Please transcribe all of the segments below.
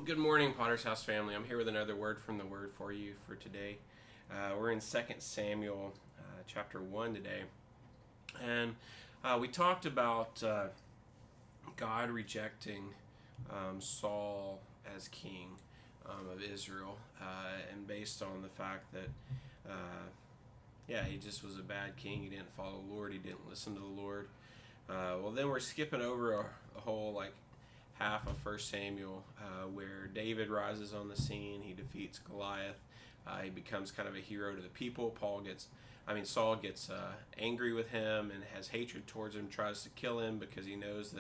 Good morning, Potter's House family. I'm here with another word from the Word for you for today. We're in Second Samuel chapter 1 today. And we talked about God rejecting Saul as king of Israel, and based on the fact that, he just was a bad king. He didn't follow the Lord, he didn't listen to the Lord. Well, then we're skipping over a whole half of First Samuel, where David rises on the scene. He defeats Goliath. He becomes kind of a hero to the people. Saul gets angry with him and has hatred towards him, tries to kill him because he knows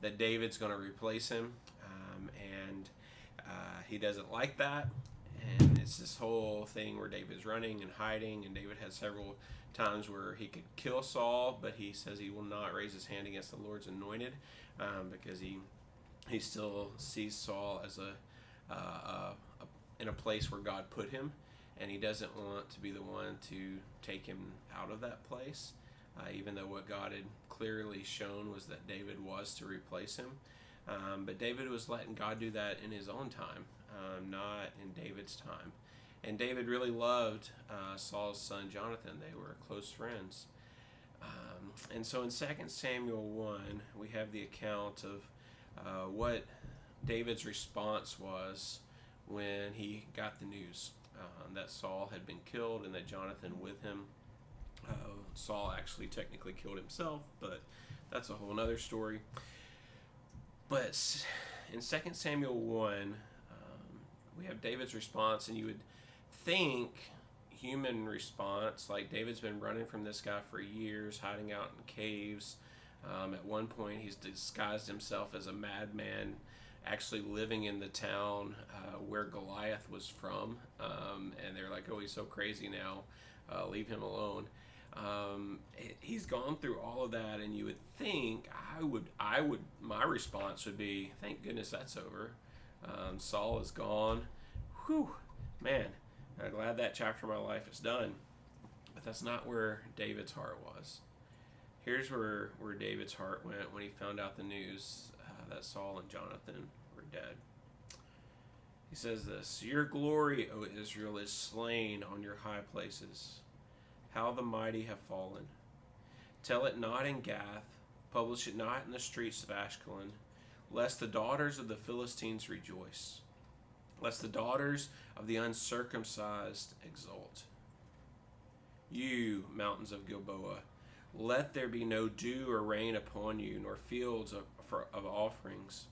that David's going to replace him, and he doesn't like that. And it's this whole thing where David's running and hiding, and David has several times where he could kill Saul, but he says he will not raise his hand against the Lord's anointed, because he still sees Saul as in a place where God put him, and he doesn't want to be the one to take him out of that place, even though what God had clearly shown was that David was to replace him. But David was letting God do that in his own time, not in David's time. And David really loved Saul's son Jonathan. They were close friends. And so in 2 Samuel 1, we have the account of what David's response was when he got the news that Saul had been killed and that Jonathan with him. Saul actually technically killed himself, but that's a whole other story. But in 2 Samuel 1, we have David's response, and you would think human response, like David's been running from this guy for years, hiding out in caves. At one point, he's disguised himself as a madman, actually living in the town where Goliath was from. And they're like, "Oh, he's so crazy now. Leave him alone." He's gone through all of that, and you would think my response would be, "Thank goodness that's over. Saul is gone. Whew, man! I'm glad that chapter of my life is done." But that's not where David's heart was. Here's where David's heart went when he found out the news that Saul and Jonathan were dead. He says this: "Your glory, O Israel, is slain on your high places. How the mighty have fallen. Tell it not in Gath, publish it not in the streets of Ashkelon, lest the daughters of the Philistines rejoice, lest the daughters of the uncircumcised exult. You, mountains of Gilboa, let there be no dew or rain upon you, nor fields of offerings.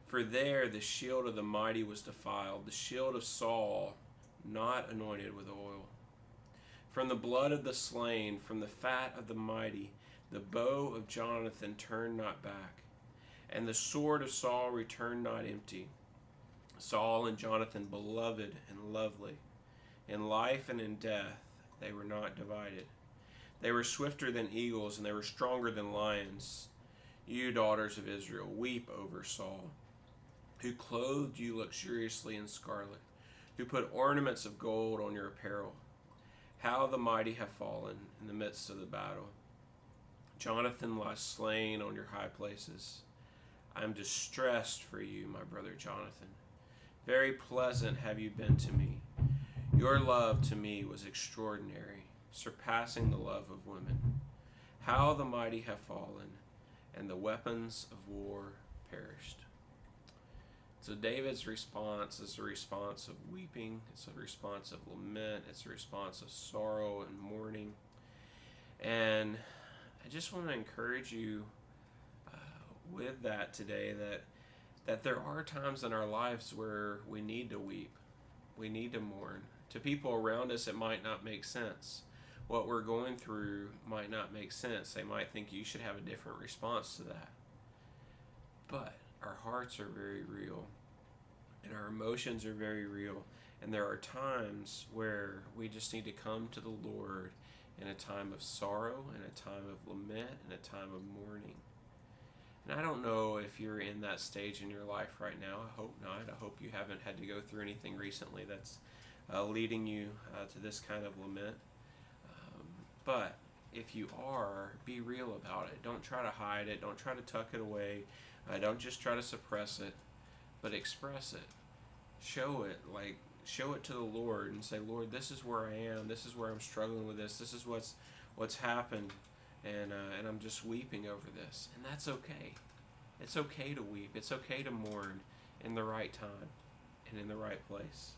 For there the shield of the mighty was defiled, the shield of Saul not anointed with oil. From the blood of the slain, from the fat of the mighty, the bow of Jonathan turned not back, and the sword of Saul returned not empty. Saul and Jonathan, beloved and lovely, in life and in death they were not divided. They were swifter than eagles, and they were stronger than lions. You, daughters of Israel, weep over Saul, who clothed you luxuriously in scarlet, who put ornaments of gold on your apparel. How the mighty have fallen in the midst of the battle. Jonathan lies slain on your high places. I am distressed for you, my brother Jonathan. Very pleasant have you been to me. Your love to me was extraordinary, surpassing the love of women. How the mighty have fallen, and the weapons of war perished." So David's response is a response of weeping. It's a response of lament. It's a response of sorrow and mourning. And I just want to encourage you with that today, that there are times in our lives where we need to weep. We need to mourn. To people around us, it might not make sense. What we're going through might not make sense. They might think you should have a different response to that. But our hearts are very real, and our emotions are very real, and there are times where we just need to come to the Lord in a time of sorrow, in a time of lament, in a time of mourning. And I don't know if you're in that stage in your life right now. I hope not. I hope you haven't had to go through anything recently that's leading you to this kind of lament. But if you are, be real about it. Don't try to hide it. Don't try to tuck it away. Don't just try to suppress it, but express it. show it, like show it to the Lord and say, Lord, this is where I am. This is where I'm struggling with this. This is what's happened, and I'm just weeping over this, and that's okay. It's okay to weep. It's okay to mourn in the right time and in the right place.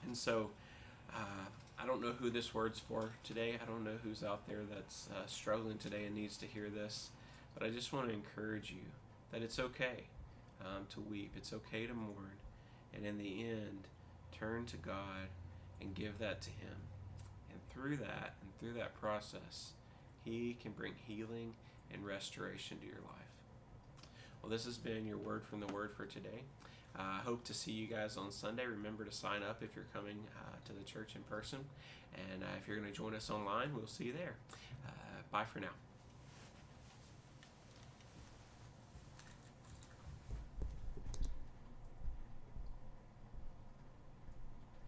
And so, I don't know who this word's for today. I don't know who's out there that's struggling today and needs to hear this. But I just want to encourage you that it's okay to weep. It's okay to mourn. And in the end, turn to God and give that to Him. And through that process, He can bring healing and restoration to your life. Well, this has been your word from the Word for today. I hope to see you guys on Sunday. Remember to sign up if you're coming to the church in person. And if you're going to join us online, we'll see you there. Bye for now.